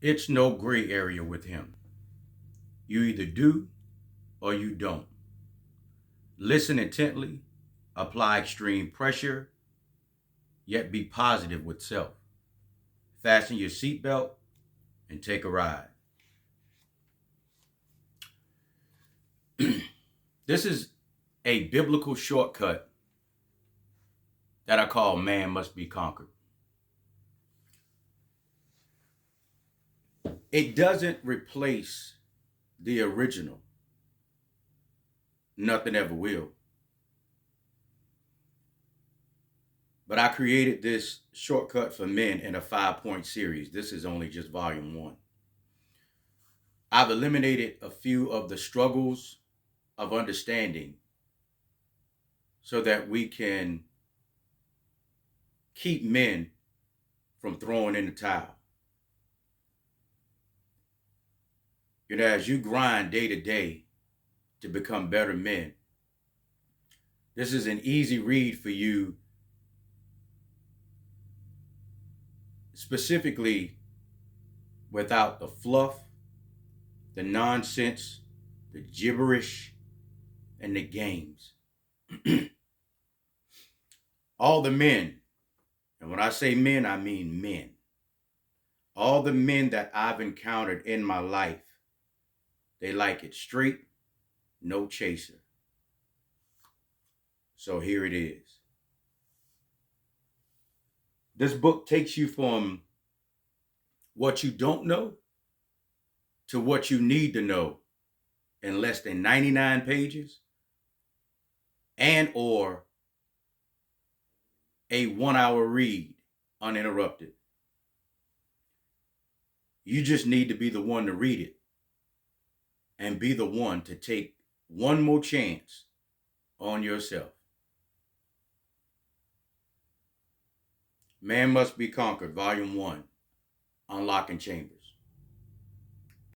It's no gray area with him. You either do or you don't. Listen intently, apply extreme pressure, yet be positive with self. Fasten your seatbelt and take a ride. This is a biblical shortcut that I call Man Must Be Conquered. It doesn't replace the original, nothing ever will. But I created this shortcut for men in a 5 point series. This is only just volume one. I've eliminated a few of the struggles of understanding so that we can keep men from throwing in the towel. As you grind day to day to become better men, this is an easy read for you, specifically without the fluff, the nonsense, the gibberish, and the games. All the men, and when I say men, I mean men. All the men that I've encountered in my life, they like it straight, no chaser. So here it is. This book takes you from what you don't know to what you need to know in less than 99 pages and or a 1 hour read uninterrupted. You just need to be the one to read it and be the one to take one more chance on yourself. Man Must Be Conquered, Volume 1, Unlocking Chambers.